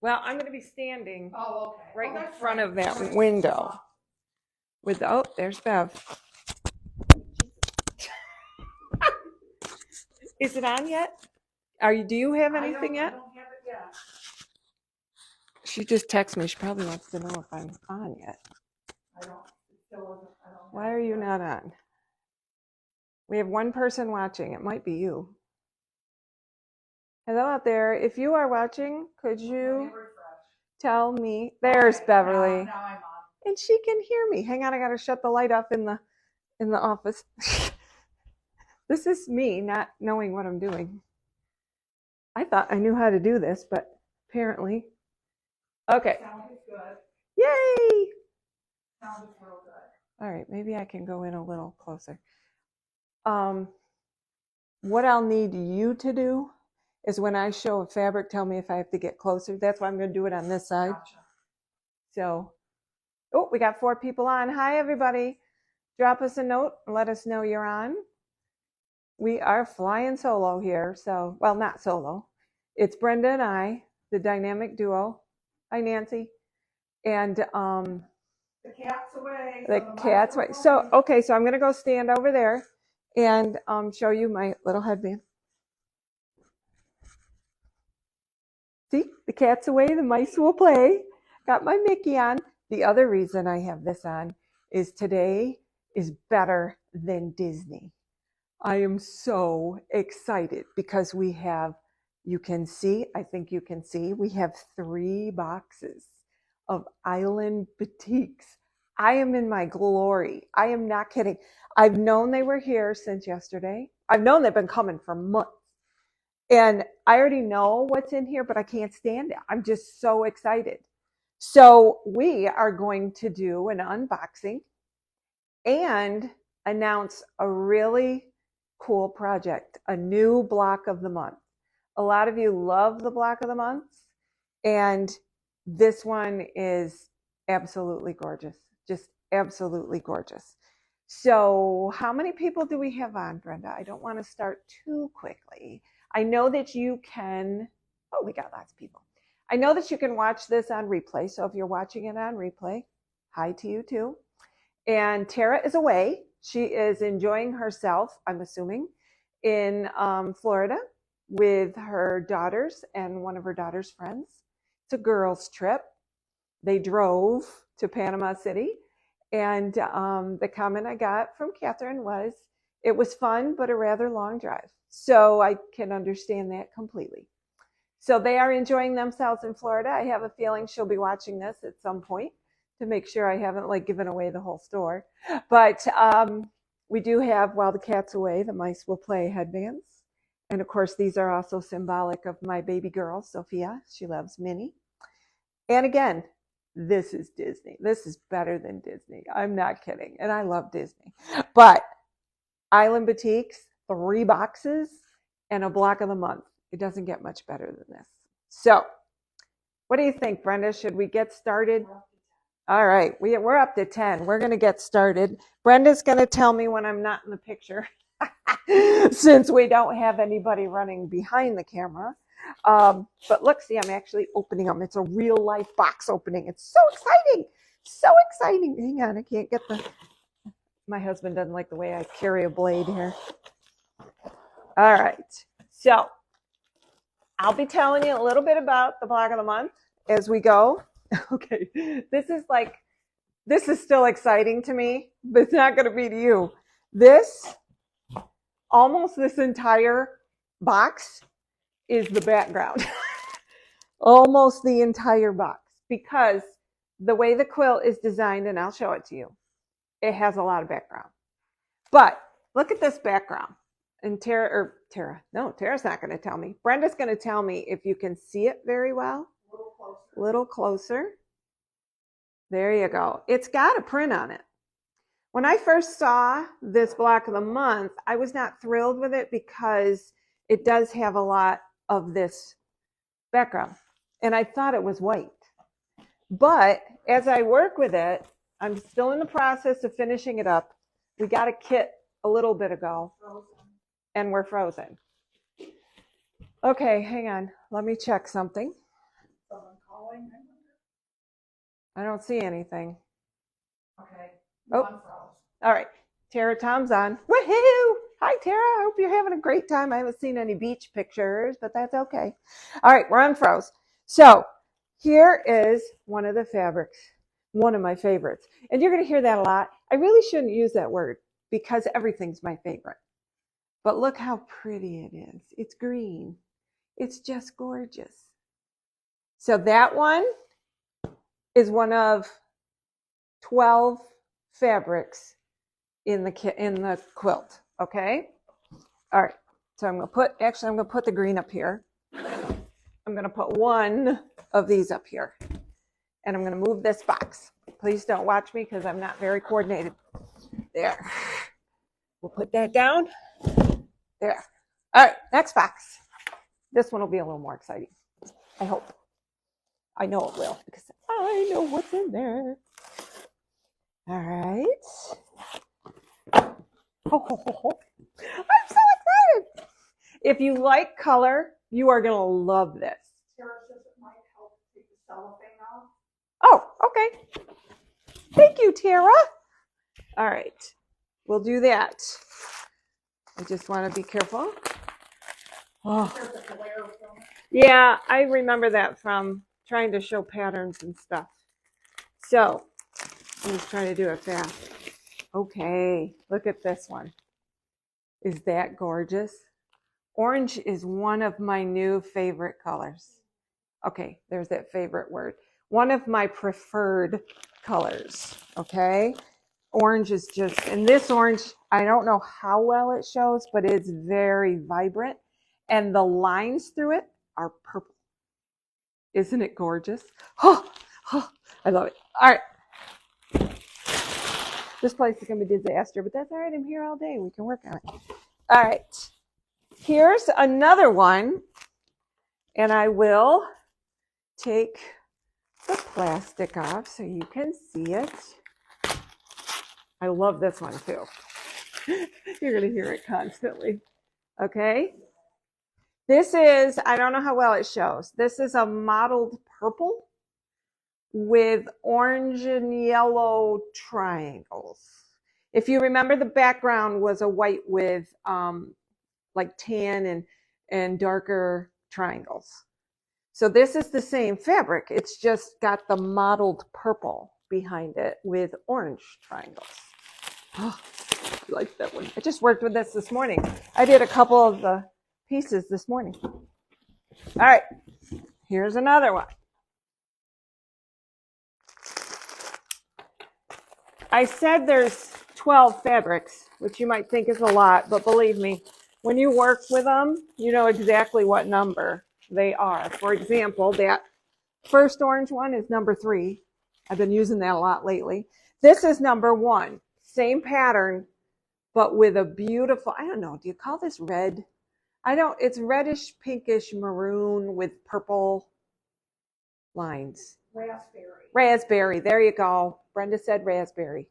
Well, I'm going to be standing right in front of that window. With there's Bev. Is it on yet? Do you have anything yet? I don't have it yet. She just texted me. She probably wants to know if I'm on yet. I don't. Why are you not on? We have one person watching. It might be you. Hello out there. If you are watching, could you tell me? There's Beverly. Now I'm on. And she can hear me. Hang on, I gotta shut the light off in the office. This is me not knowing what I'm doing. I thought I knew how to do this, but apparently. Okay. Sound is good. Yay! Sound is real good. All right, maybe I can go in a little closer. What I'll need you to do is when I show a fabric, tell me if I have to get closer. That's why I'm going to do it on this side. Gotcha. So, oh, we got 4 people on. Hi, everybody. Drop us a note and let us know you're on. We are flying solo here. So, well, not solo. It's Brenda and I, the dynamic duo. Hi, Nancy. And the cat's away. the cat's away. So, okay, so I'm going to go stand over there and show you my little headband. See, the cat's away, the mice will play. Got my Mickey on. The other reason I have this on is today is better than Disney. I am so excited because we have, you can see, I think you can see, we have 3 boxes of Island Batiks. I am in my glory. I am not kidding. I've known they were here since yesterday. I've known they've been coming for months. And I already know what's in here, but I can't stand it. I'm just so excited. So we are going to do an unboxing and announce a really cool project, a new block of the month. A lot of you love the block of the month, and this one is absolutely gorgeous, just absolutely gorgeous. So how many people do we have on, Brenda? I don't want to start too quickly. I know that you can, oh, we got lots of people. I know that you can watch this on replay. So if you're watching it on replay, hi to you too. And Tara is away. She is enjoying herself, I'm assuming, in Florida with her daughters and one of her daughter's friends. It's a girls' trip. They drove to Panama City. And the comment I got from Catherine was, it was fun, but a rather long drive. So I can understand that completely. So they are enjoying themselves in Florida. I have a feeling she'll be watching this at some point to make sure I haven't like given away the whole store. But we do have, while the cat's away, the mice will play headbands. And of course, these are also symbolic of my baby girl, Sophia. She loves Minnie. And again, this is Disney. This is better than Disney. I'm not kidding. And I love Disney. But Island Batiks, 3 boxes, and a block of the month. It doesn't get much better than this. So, what do you think, Brenda? Should we get started? All right, we're up to 10. We're going to get started. Brenda's going to tell me when I'm not in the picture, since we don't have anybody running behind the camera. But look, see, I'm actually opening them. It's a real life box opening. It's so exciting. So exciting. Hang on, I can't get my husband doesn't like the way I carry a blade here. All right. So I'll be telling you a little bit about the block of the month as we go. Okay. This is still exciting to me, but it's not going to be to you. Almost this entire box is the background. Almost the entire box, because the way the quilt is designed, and I'll show it to you, it has a lot of background. But look at this background. And Tara's not going to tell me. Brenda's going to tell me if you can see it very well. Little closer. There you go. It's got a print on it. When I first saw this block of the month, I was not thrilled with it because it does have a lot of this background. And I thought it was white. But as I work with it, I'm still in the process of finishing it up. We got a kit a little bit ago, and we're frozen. Okay, hang on. Let me check something. Someone calling? I don't see anything. Okay. Oh. All right. Tara Tom's on. Woohoo! Hi, Tara. I hope you're having a great time. I haven't seen any beach pictures, but that's okay. All right, we're unfroze. So here is one of the fabrics, one of my favorites. And you're going to hear that a lot. I really shouldn't use that word because everything's my favorite. But look how pretty it is. It's green. It's just gorgeous. So that one is one of 12 fabrics in the quilt. Okay. All right. So I'm going to put the green up here. I'm going to put one of these up here, and I'm going to move this box. Please don't watch me because I'm not very coordinated. There. We'll put that down. There. All right. Next box. This one will be a little more exciting. I hope. I know it will because I know what's in there. All right. Oh, I'm so excited. If you like color, you are going to love this. Tara says it might help take the cellophane off. Oh, okay. Thank you, Tara. All right. We'll do that. I just want to be careful. Oh. Yeah, I remember that from trying to show patterns and stuff. So, I'm just trying to do it fast. Okay, look at this one. Is that gorgeous? Orange is one of my new favorite colors. Okay, there's that favorite word. One of my preferred colors, okay? Orange is just, and this orange, I don't know how well it shows, but it's very vibrant. And the lines through it are purple. Isn't it gorgeous? Oh, I love it. All right. This place is going to be a disaster, but that's all right. I'm here all day. We can work on it. All right. Here's another one. And I will take the plastic off so you can see it. I love this one too. You're going to hear it constantly. Okay. This is, I don't know how well it shows. This is a mottled purple with orange and yellow triangles. If you remember, the background was a white with like tan and darker triangles. So this is the same fabric. It's just got the mottled purple behind it with orange triangles. Oh, I like that one. I just worked with this morning. I did a couple of the pieces this morning. All right, here's another one. I said there's 12 fabrics, which you might think is a lot, but believe me, when you work with them, you know exactly what number they are. For example, that first orange one is number 3. I've been using that a lot lately. This is number 1. Same pattern, but with a beautiful, I don't know, do you call this red? It's reddish, pinkish, maroon with purple lines. Raspberry. Raspberry, there you go. Brenda said raspberry.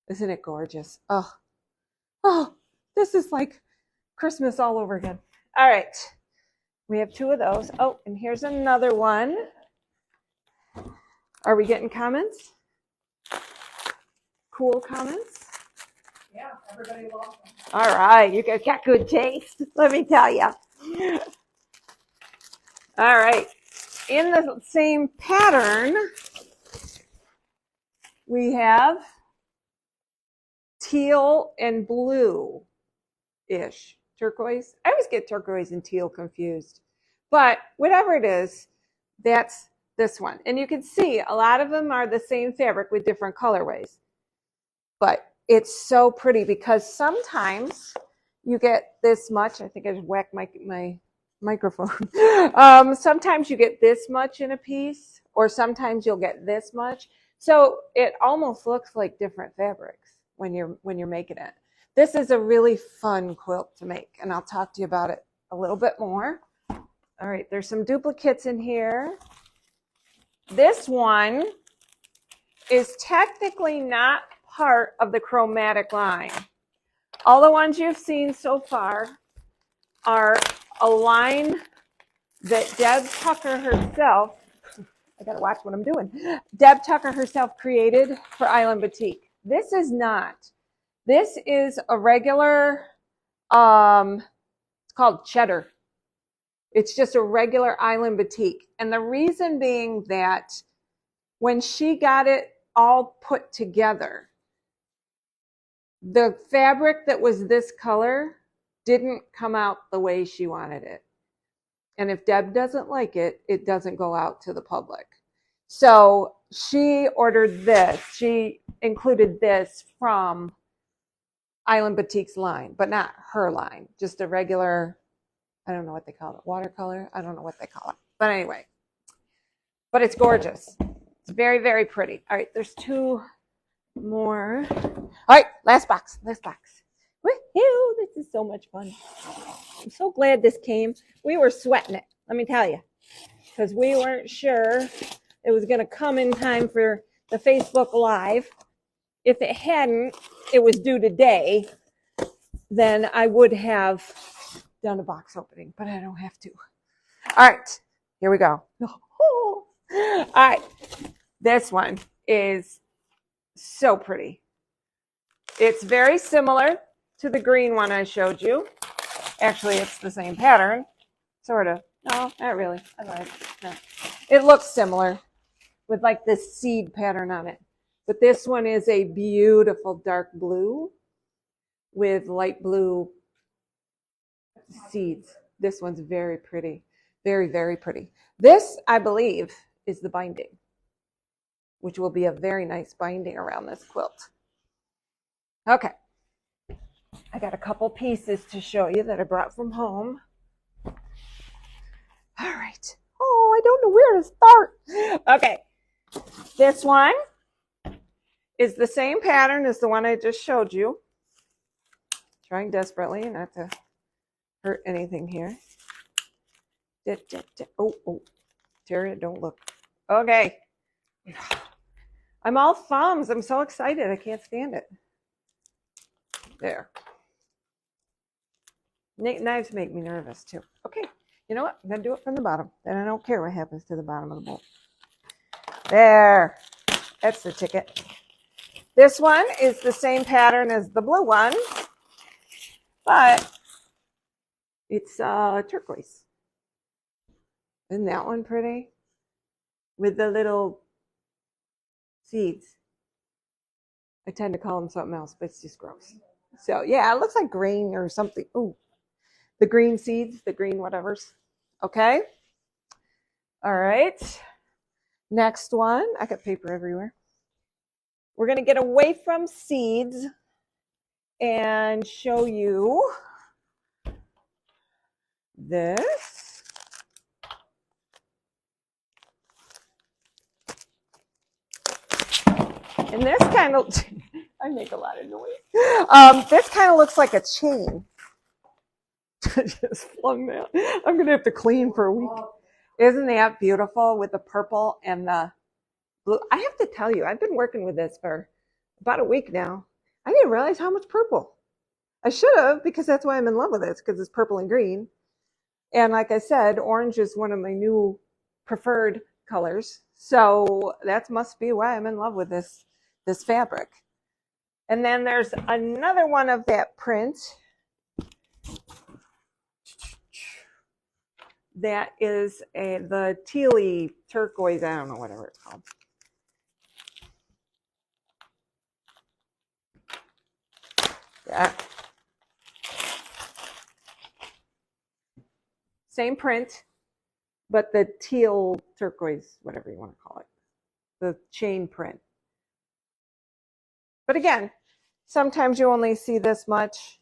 Isn't it gorgeous? Oh, this is like Christmas all over again. All right, we have 2 of those. Oh, and here's another one. Are we getting comments? Cool comments? Yeah, everybody loves them. All right, you guys got good taste, let me tell you. All right, in the same pattern, we have teal and blue-ish. Turquoise. I always get turquoise and teal confused. But whatever it is, that's this one. And you can see a lot of them are the same fabric with different colorways. But it's so pretty because sometimes you get this much. I think I just whacked my microphone. Sometimes you get this much in a piece, or sometimes you'll get this much. So it almost looks like different fabrics when you're making it. This is a really fun quilt to make, and I'll talk to you about it a little bit more. All right, there's some duplicates in here. This one is technically not part of the Chromatic line. All the ones you've seen so far are a line that Deb Tucker herself, I gotta watch what I'm doing. Deb Tucker herself created for Island Batik. This is not. This is a regular, it's called cheddar. It's just a regular Island Batik. And the reason being that when she got it all put together, the fabric that was this color didn't come out the way she wanted it. And if Deb doesn't like it, it doesn't go out to the public. So she ordered this. She included this from Island Batik's line, but not her line, just a regular, I don't know what they call it, watercolor. I don't know what they call it. But anyway, but it's gorgeous. It's very, very pretty. All right, there's two more. All right, last box, last box. Woo-hoo, this is so much fun. I'm so glad this came. We were sweating it, let me tell you, because we weren't sure it was going to come in time for the Facebook Live. If it hadn't, it was due today, then I would have done a box opening, but I don't have to. All right, here we go. All right, this one is so pretty. It's very similar to the green one I showed you. Actually, it's the same pattern, sort of. No, not really. I lied. No. It looks similar with like this seed pattern on it. But this one is a beautiful dark blue with light blue seeds. This one's very pretty. Very, very pretty. This, I believe, is the binding, which will be a very nice binding around this quilt. Okay. I got a couple pieces to show you that I brought from home. All right. Oh, I don't know where to start. Okay. This one is the same pattern as the one I just showed you. Trying desperately not to hurt anything here. Oh, Terry, don't look. Okay. I'm all thumbs. I'm so excited. I can't stand it. There. Knives make me nervous too. Okay. You know what? I'm going to do it from the bottom. Then I don't care what happens to the bottom of the bowl. There. That's the ticket. This one is the same pattern as the blue one, but it's turquoise. Isn't that one pretty? With the little seeds. I tend to call them something else, but it's just gross. So yeah, it looks like grain or something. Ooh, the green seeds, the green whatevers. Okay. All right. Next one. I got paper everywhere. We're going to get away from seeds and show you this. And this kind of, I make a lot of noise. This kind of looks like a chain. I just flung that. I'm going to have to clean for a week. Isn't that beautiful with the purple and the blue? I have to tell you, I've been working with this for about a week now. I didn't realize how much purple. I should have, because that's why I'm in love with this, because it's purple and green. And like I said, orange is one of my new preferred colors. So that must be why I'm in love with this fabric. And then there's another one of that print that is the tealy turquoise, I don't know, whatever it's called. Yeah. Same print, but the teal turquoise, whatever you want to call it, the chain print. But again, sometimes you only see this much,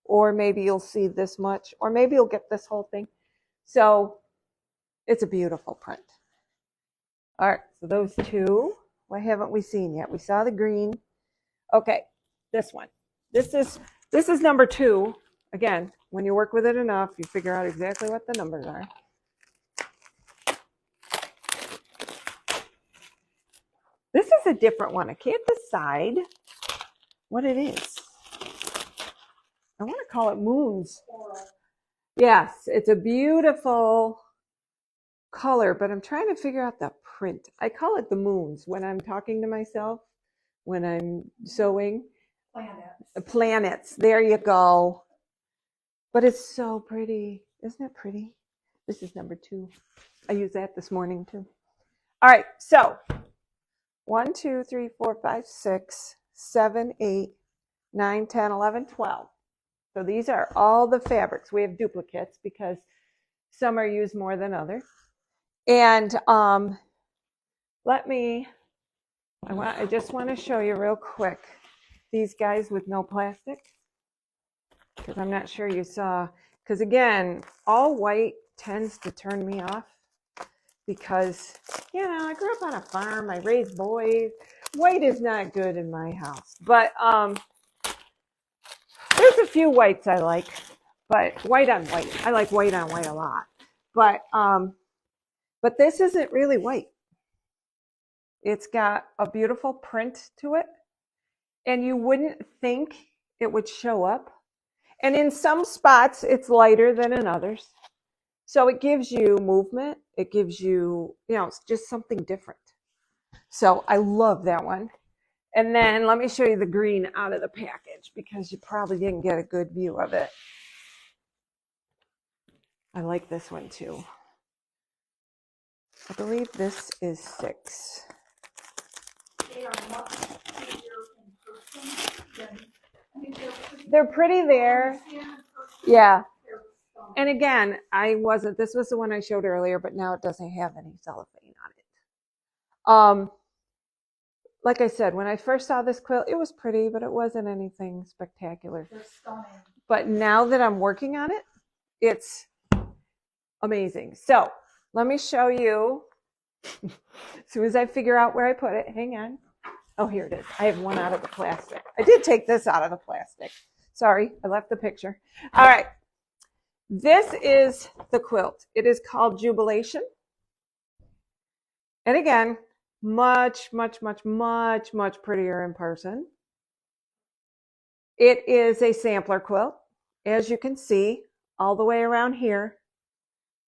or maybe you'll see this much, or maybe you'll get this whole thing. So it's a beautiful print. All right, so those two, what haven't we seen yet? We saw the green. Okay, this one. This is number 2. Again, when you work with it enough, you figure out exactly what the numbers are. This is a different one. I can't decide what it is. I want to call it moons. Yes, it's a beautiful color, but I'm trying to figure out the print. I call it the moons when I'm talking to myself, when I'm sewing. Planets. Planets. There you go. But it's so pretty. Isn't it pretty? This is number 2. I used that this morning too. All right, so 1, 2, 3, 4, 5, 6, 7, 8, 9, 10, 11, 12. So these are all the fabrics. We have duplicates because some are used more than others. And I just want to show you real quick these guys with no plastic, because I'm not sure you saw, because again, all white tends to turn me off because, I grew up on a farm. I raised boys. White is not good in my house, but there's a few whites I like, but white on white. I like white on white a lot, but this isn't really white. It's got a beautiful print to it, and you wouldn't think it would show up. And in some spots, it's lighter than in others. So it gives you movement. It gives you, it's just something different. So I love that one. And then let me show you the green out of the package because you probably didn't get a good view of it. I like this one too. I believe this is 6. They are much prettier in person than, They're pretty there. Yeah. And again, this was the one I showed earlier, but now it doesn't have any cellophane on it. Like I said, when I first saw this quilt, it was pretty, but it wasn't anything spectacular. They're stunning. But now that I'm working on it, it's amazing. So let me show you. As soon as I figure out where I put it, hang on. Oh, here it is. I have one out of the plastic. I did take this out of the plastic. Sorry, I left the picture. All right. This is the quilt. It is called Jubilation. And again, much, much, much, much, much prettier in person. It is a sampler quilt, as you can see, all the way around here.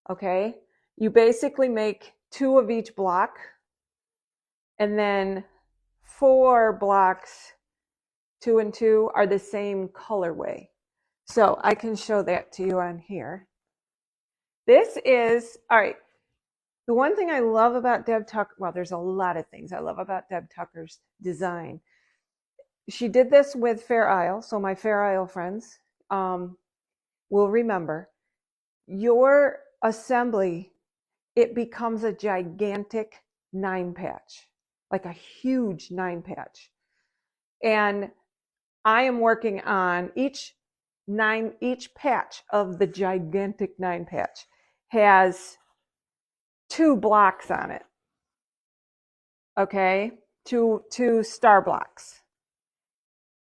Okay. You basically make 2 of each block, and then 4 blocks, 2 and 2, are the same colorway. So I can show that to you on here. This is, all right, the one thing I love about Deb Tucker, well, there's a lot of things I love about Deb Tucker's design. She did this with Fair Isle, so my Fair Isle friends will remember. Your assembly, it becomes a gigantic 9-patch, like a huge 9-patch. And I am working on each patch of the gigantic 9-patch has 2 blocks on it. Okay, 2 star blocks.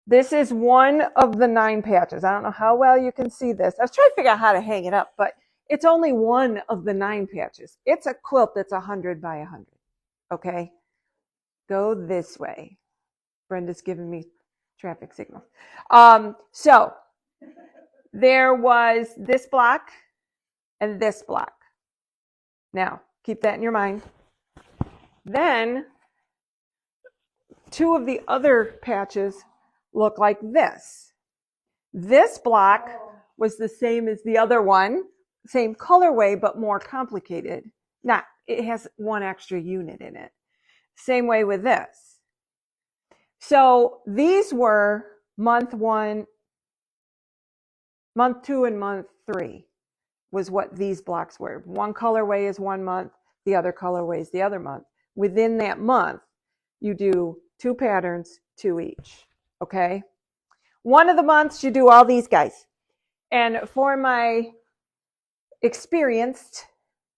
This is one of the 9 patches. I don't know how well you can see this. I was trying to figure out how to hang it up, but it's only one of the 9 patches. It's a quilt that's 100 by 100. Okay, go this way. Brenda's giving me traffic signals. So there was this block and this block. Now, keep that in your mind. Then 2 of the other patches look like this. This block was the same as the other one, same colorway, but more complicated. It has 1 extra unit in it. Same way with this. So these were month 1, month 2, and month 3 was what these blocks were. One colorway is 1 month, the other colorway is the other month. Within that month, you do 2 patterns, 2 each, okay? One of the months, you do all these guys. And for my experienced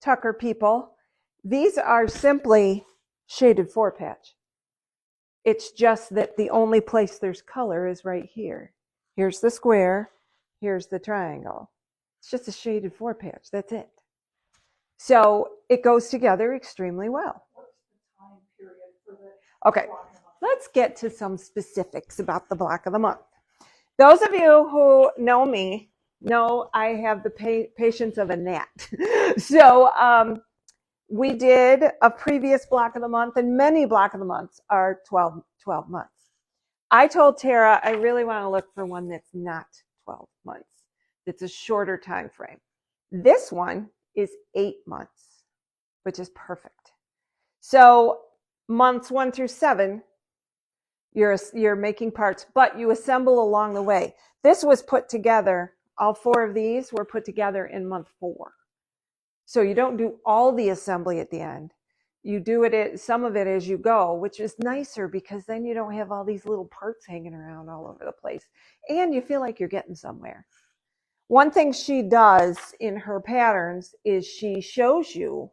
Tucker people, these are simply shaded 4-patch. It's just that the only place there's color is right here. Here's the square, here's the triangle. It's just a shaded 4-patch, that's it. So it goes together extremely well. What's the time period for the Okay, let's get to some specifics about the block of the month. Those of you who know me No, I have the patience of a gnat. So we did a previous block of the month, and many block of the months are 12 months. I told Tara I really want to look for one that's not 12 months. It's a shorter time frame. This one is 8 months, which is perfect. So months 1 through 7, you're making parts, but you assemble along the way. This was put together, all 4 of these were put together in month 4. So you don't do all the assembly at the end. You do some of it as you go, which is nicer because then you don't have all these little parts hanging around all over the place. And you feel like you're getting somewhere. One thing she does in her patterns is she shows you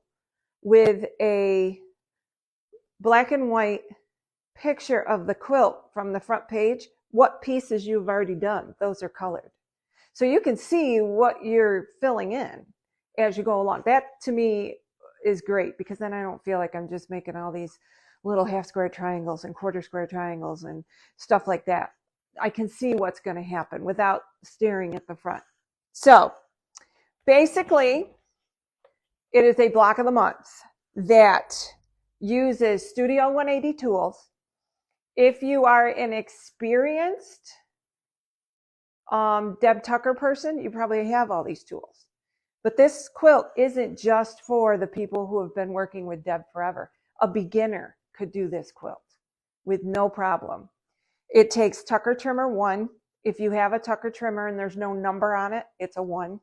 with a black and white picture of the quilt from the front page, what pieces you've already done. Those are colored. So you can see what you're filling in as you go along. That to me is great because then I don't feel like I'm just making all these little half square triangles and quarter square triangles and stuff like that. I can see what's going to happen without staring at the front. So basically, it is a block of the month that uses Studio 180 tools. If you are an experienced Deb Tucker person, you probably have all these tools. But this quilt isn't just for the people who have been working with Deb forever. A beginner could do this quilt with no problem. It takes Tucker Trimmer 1. If you have a Tucker Trimmer and there's no number on it, it's a 1.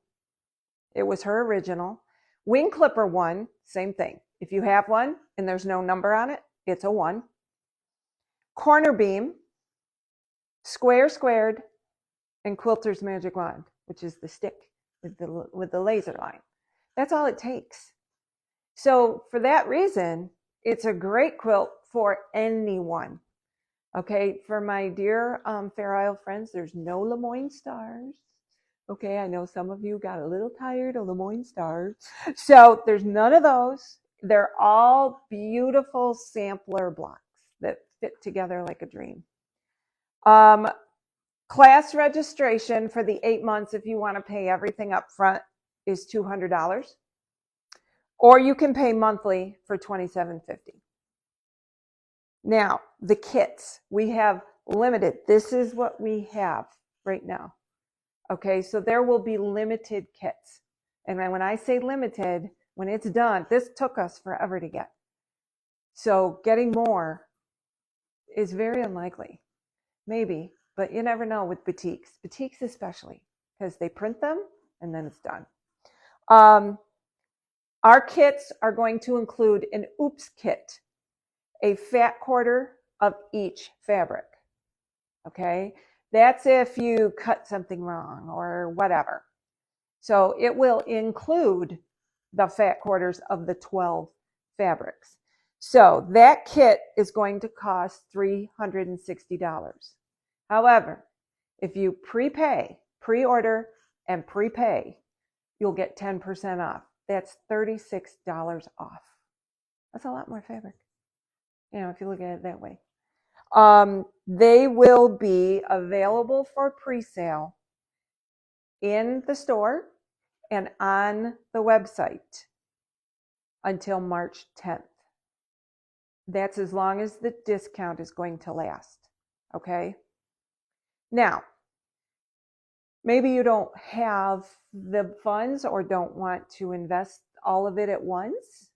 It was her original. Wing Clipper 1, same thing. If you have one and there's no number on it, it's a 1. Corner beam, square squared, and Quilter's Magic Wand, which is the stick with the laser line. That's all it takes. So for that reason, it's a great quilt for anyone. Okay, for my dear Fair Isle friends, there's no Lemoyne stars. Okay, I know some of you got a little tired of Lemoyne stars. So there's none of those. They're all beautiful sampler blocks that fit together like a dream. Class registration for the 8 months, if you want to pay everything up front, is $200. Or you can pay monthly for $27.50. Now, the kits, we have limited. This is what we have right now. Okay, so there will be limited kits. And when I say limited, when it's done, this took us forever to get. So getting more is very unlikely. Maybe, but you never know with batiks. Batiks especially, because they print them and then it's done. Our kits are going to include an oops kit, a fat quarter of each fabric. Okay, that's if you cut something wrong or whatever. So it will include the fat quarters of the 12 fabrics. So that kit is going to cost $360. However, if you prepay, pre-order and prepay, you'll get 10% off. That's $36 off. That's a lot more fabric, if you look at it that way. They will be available for pre-sale in the store and on the website until March 10th. That's as long as the discount is going to last. Okay? Now, maybe you don't have the funds or don't want to invest all of it at once.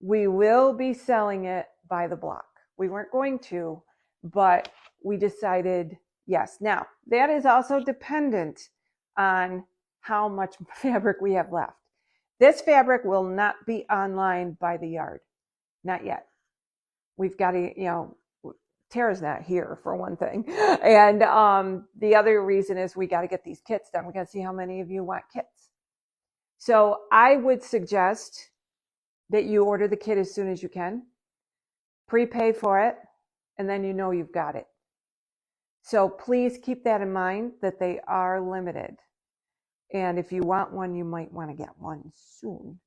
We will be selling it by the block. We weren't going to, but we decided yes. Now, that is also dependent on how much fabric we have left. This fabric will not be online by the yard. Not yet. We've got to, Tara's not here for one thing. And the other reason is we got to get these kits done. We got to see how many of you want kits. So I would suggest that you order the kit as soon as you can, prepay for it, and then you've got it. So please keep that in mind that they are limited. And if you want one, you might want to get one soon.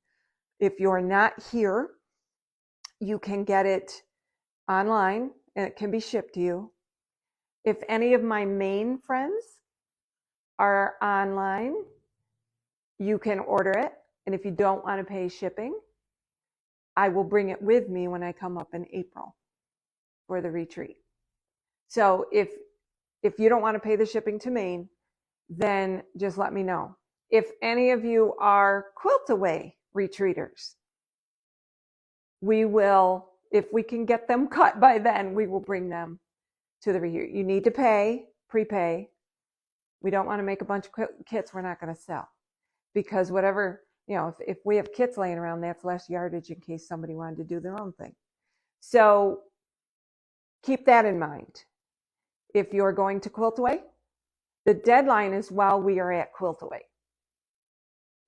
If you're not here, you can get it online and it can be shipped to you. If any of my Maine friends are online, you can order it. And if you don't want to pay shipping, I will bring it with me when I come up in April for the retreat. So if you don't want to pay the shipping to Maine, then just let me know. If any of you are Quilt Away retreaters, we will, if we can get them cut by then, we will bring them to the retreat. You need to prepay. We don't want to make a bunch of kits we're not going to sell, because whatever, if we have kits laying around, that's less yardage in case somebody wanted to do their own thing. So keep that in mind. If you're going to Quilt Away, the deadline is while we are at Quilt Away.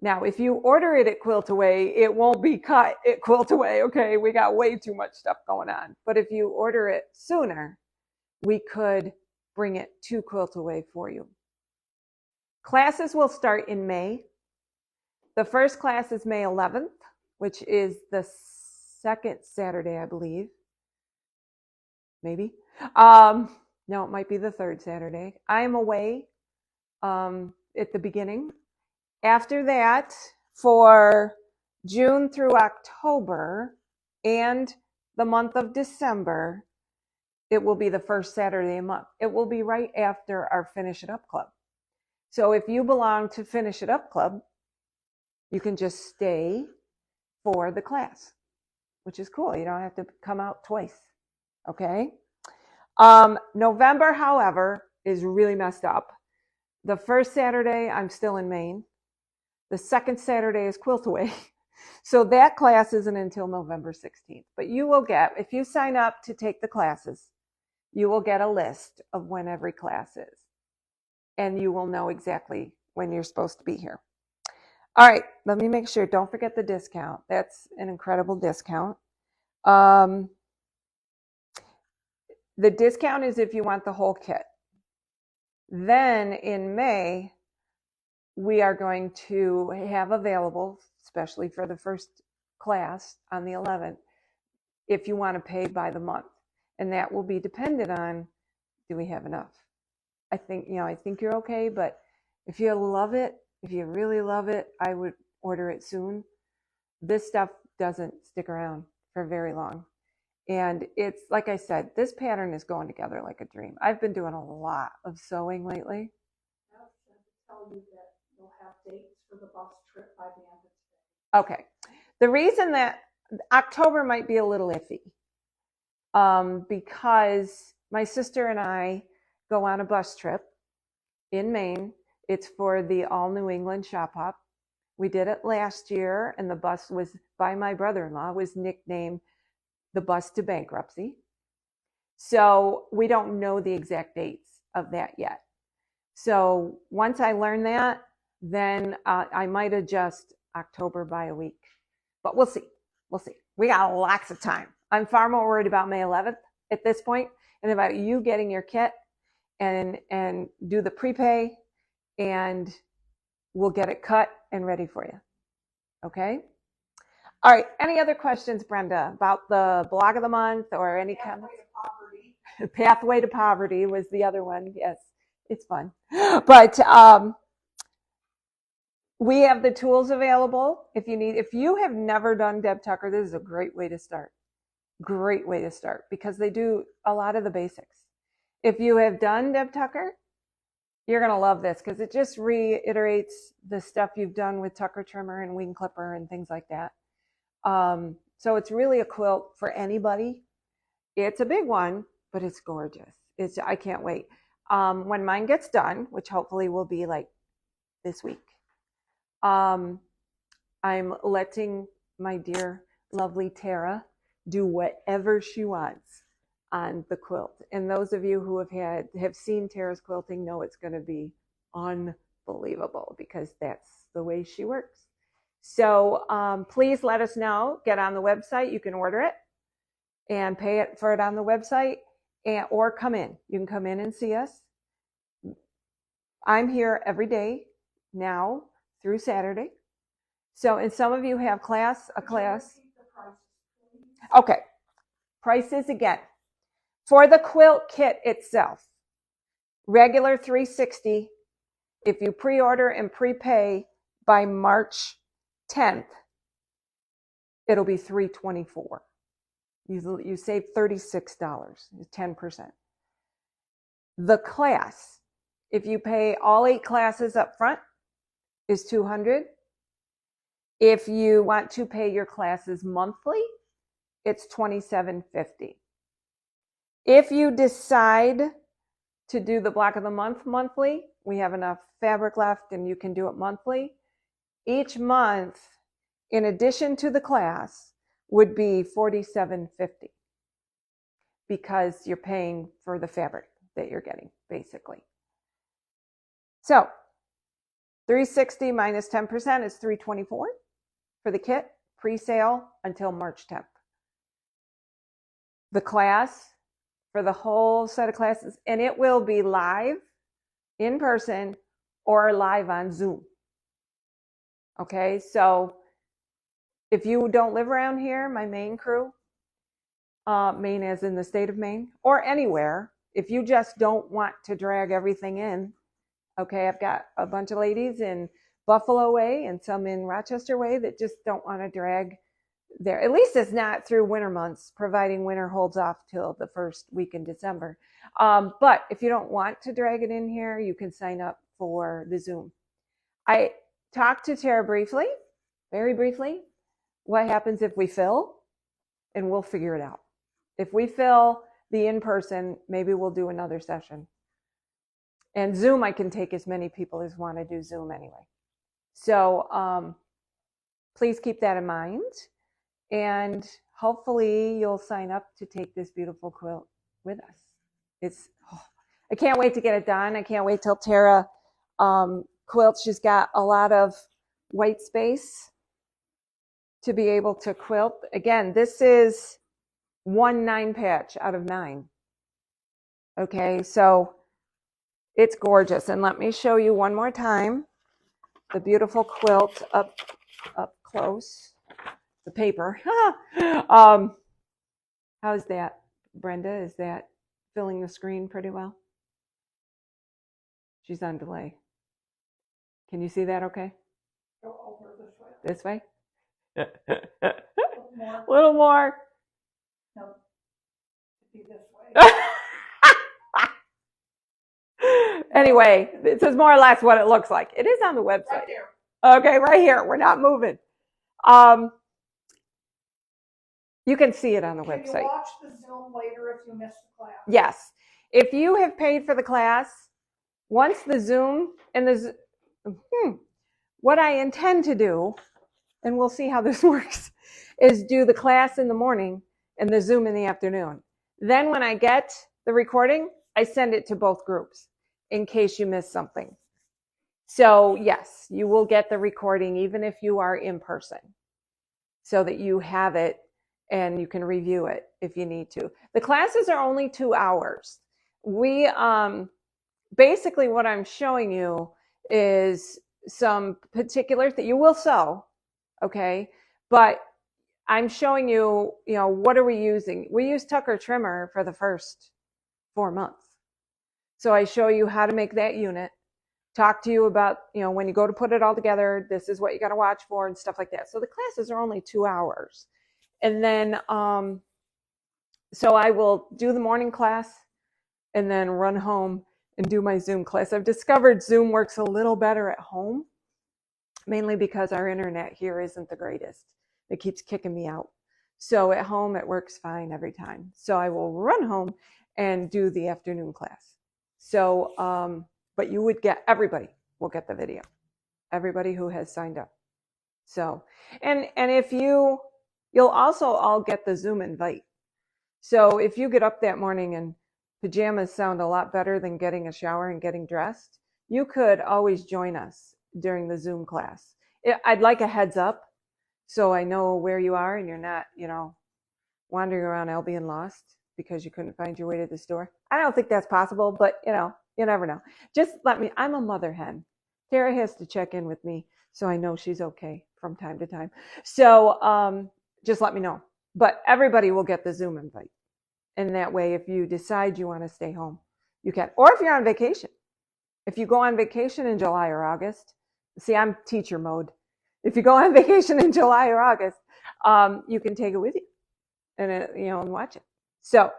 Now, if you order it at Quilt Away, it won't be cut at Quilt Away. Okay, we got way too much stuff going on. But if you order it sooner, we could bring it to Quilt Away for you. Classes will start in May. The first class is May 11th, which is the second Saturday, I believe. Maybe. No, it might be the third Saturday. I am away at the beginning. After that, for June through October and the month of December, it will be the first Saturday of the month. It will be right after our Finish It Up Club. So if you belong to Finish It Up Club, you can just stay for the class, which is cool. You don't have to come out twice. Okay? November, however, is really messed up. The first Saturday, I'm still in Maine. The second Saturday is Quilt Away. So that class isn't until November 16th. But you will get, if you sign up to take the classes, you will get a list of when every class is. And you will know exactly when you're supposed to be here. All right, let me make sure. Don't forget the discount. That's an incredible discount. The discount is if you want the whole kit. Then in May, we are going to have available, especially for the first class on the 11th, if you want to pay by the month. And that will be dependent on, do we have enough? I think you're okay, but if you love it, if you really love it, I would order it soon. This stuff doesn't stick around for very long. And it's, like I said, this pattern is going together like a dream. I've been doing a lot of sewing lately. I was going to tell you that you'll have dates for the bus trip by the end of today. Okay. The reason that October might be a little iffy, because my sister and I go on a bus trip in Maine. It's for the All New England Shop Hop. We did it last year, and the bus was, by my brother-in-law, was nicknamed the Bus to Bankruptcy. So we don't know the exact dates of that yet. So once I learn that, then I might adjust October by a week. But we'll see. We'll see. We got lots of time. I'm far more worried about May 11th at this point, and about you getting your kit and do the prepay, and we'll get it cut and ready for you. Okay? All right. Any other questions, Brenda, about the blog of the month or any comments? Pathway to Poverty was the other one. Yes, it's fun. But we have the tools available if you need. If you have never done Deb Tucker, this is a great way to start. Great way to start, because they do a lot of the basics. If you have done Deb Tucker, you're going to love this, because it just reiterates the stuff you've done with Tucker Trimmer and Wing Clipper and things like that. So it's really a quilt for anybody. It's a big one, but it's gorgeous. I can't wait. When mine gets done, which hopefully will be like this week, I'm letting my dear, lovely Tara do whatever she wants on the quilt. And those of you who have seen Tara's quilting know it's going to be unbelievable, because that's the way she works. So please let us know. Get on the website. You can order it and pay for it on the website, or come in. You can come in and see us. I'm here every day now through Saturday. So, and some of you have a class. Okay. Prices again. For the quilt kit itself, regular $360 If you pre-order and prepay by March 10th, it'll be $324. You save $36, 10%. The class, if you pay all 8 classes up front, is $200. If you want to pay your classes monthly, it's $27.50. If you decide to do the block of the month monthly, we have enough fabric left and you can do it monthly. Each month, in addition to the class, would be $47.50 because you're paying for the fabric that you're getting, basically. So $360 minus 10% is $324 for the kit, pre-sale until March 10th. The class for the whole set of classes, and it will be live in person or live on Zoom. Okay, so if you don't live around here, my Maine crew, Maine as in the state of Maine, or anywhere, if you just don't want to drag everything in, okay, I've got a bunch of ladies in Buffalo way and some in Rochester way that just don't want to drag there. At least it's not through winter months, providing winter holds off till the first week in December. But if you don't want to drag it in here, you can sign up for the Zoom. I talked to Tara briefly, very briefly, what happens if we fill, and we'll figure it out. If we fill the in-person, maybe we'll do another session. And Zoom, I can take as many people as want to do Zoom anyway. So please keep that in mind. And hopefully you'll sign up to take this beautiful quilt with us. I can't wait to get it done. I can't wait till Tara quilts. She's got a lot of white space to be able to quilt. Again, this is 1 9 patch out of 9. Okay, so it's gorgeous. And let me show you one more time the beautiful quilt up close. The paper. How's that, Brenda? Is that filling the screen pretty well? She's on delay. Can you see that okay? Go over this way. This way? A little more. No, be this way. Anyway, this is more or less what it looks like. It is on the website. Right there. Okay, right here. We're not moving. You can see it on the website. Can you watch the Zoom later if you missed the class? Yes. If you have paid for the class, once the Zoom and what I intend to do, and we'll see how this works, is do the class in the morning and the Zoom in the afternoon. Then when I get the recording, I send it to both groups in case you miss something. So yes, you will get the recording even if you are in person so that you have it and you can review it if you need to. The classes are only 2 hours. We basically what I'm showing you is some particulars that you will sew, okay? But I'm showing you, what are we using? We use Tucker trimmer for the first 4 months. So I show you how to make that unit, talk to you about, when you go to put it all together, this is what you got to watch for and stuff like that. So the classes are only 2 hours. And then, so I will do the morning class and then run home and do my Zoom class. I've discovered Zoom works a little better at home, mainly because our internet here isn't the greatest. It keeps kicking me out. So at home, it works fine every time. So I will run home and do the afternoon class. So, but you would get, everybody will get the video. Everybody who has signed up. So, and if you'll also all get the Zoom invite. So if you get up that morning and pajamas sound a lot better than getting a shower and getting dressed, you could always join us during the Zoom class. I'd like a heads up so I know where you are and you're not, wandering around Albion lost because you couldn't find your way to the store. I don't think that's possible, but you never know. Just let me, I'm a mother hen. Tara has to check in with me so I know she's okay from time to time. So just let me know. But everybody will get the Zoom invite. And that way, if you decide you want to stay home, you can. Or if you're on vacation, If you go on vacation in July or August, see, I'm teacher mode. If you go on vacation in July or August, you can take it with you and and watch it. So,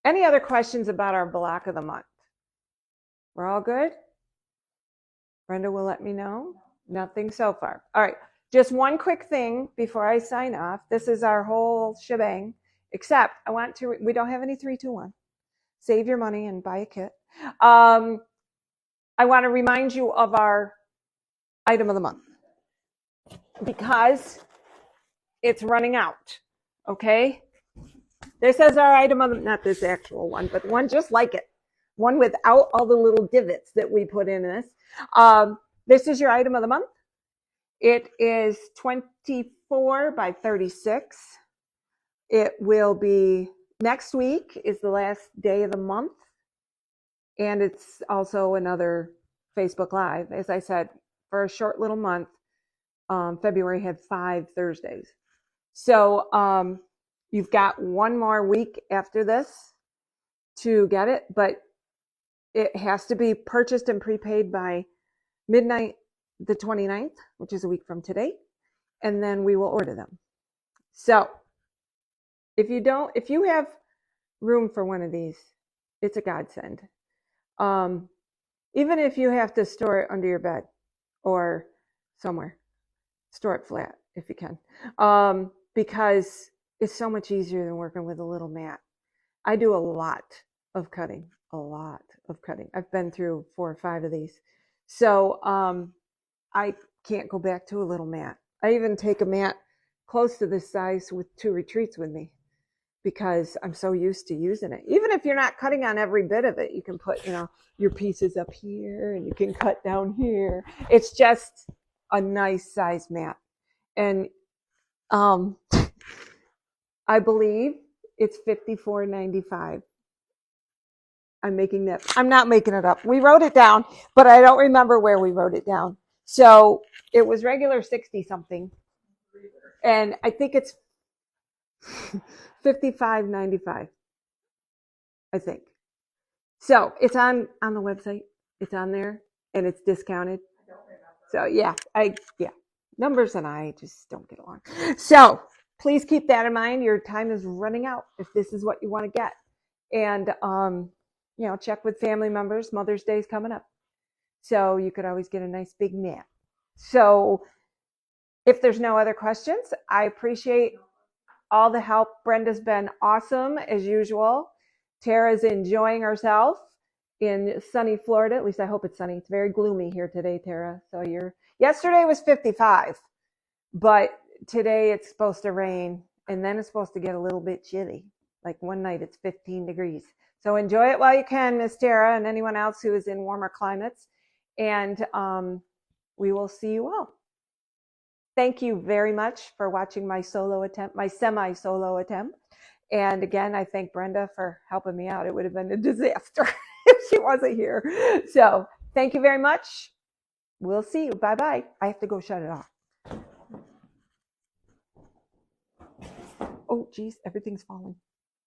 any other questions about our block of the month? We're all good? Brenda will let me know. Nothing so far. All right. Just one quick thing before I sign off. This is our whole shebang, except we don't have any 3-2-1. Save your money and buy a kit. I want to remind you of our item of the month because it's running out. Okay. This is our item of the, not this actual one, but one just like it. One without all the little divots that we put in this. This is your item of the month. It is 24 by 36. It will be next week is the last day of the month. And it's also another Facebook Live. As I said, for a short little month, February had 5 Thursdays. So you've got one more week after this to get it, but it has to be purchased and prepaid by midnight the 29th, which is a week from today, and then we will order them. So if you have room for one of these, it's a godsend. Even if you have to store it under your bed or somewhere, store it flat if you can, because it's so much easier than working with a little mat. I do a lot of cutting. I've been through 4 or 5 of these. So I can't go back to a little mat. I even take a mat close to this size with 2 retreats with me because I'm so used to using it. Even if you're not cutting on every bit of it, you can put, your pieces up here and you can cut down here. It's just a nice size mat. And I believe it's $54.95. I'm not making it up. We wrote it down, but I don't remember where we wrote it down. So it was regular 60 something. And I think it's $55.95. I think. So it's on the website. It's on there and it's discounted. So yeah, numbers and I just don't get along. So please keep that in mind. Your time is running out if this is what you want to get. And check with family members. Mother's Day is coming up. So you could always get a nice big mat. So if there's no other questions, I appreciate all the help. Brenda's been awesome as usual. Tara's enjoying herself in sunny Florida. At least I hope it's sunny. It's very gloomy here today, Tara. So yesterday was 55, but today it's supposed to rain and then it's supposed to get a little bit chilly. Like one night it's 15 degrees. So enjoy it while you can, Miss Tara, and anyone else who is in warmer climates. And we will see you all. Thank you very much for watching my semi-solo attempt. And again, I thank Brenda for helping me out. It would have been a disaster if she wasn't here. So thank you very much. We'll see you. Bye-bye. I have to go shut it off. Oh, geez, everything's falling.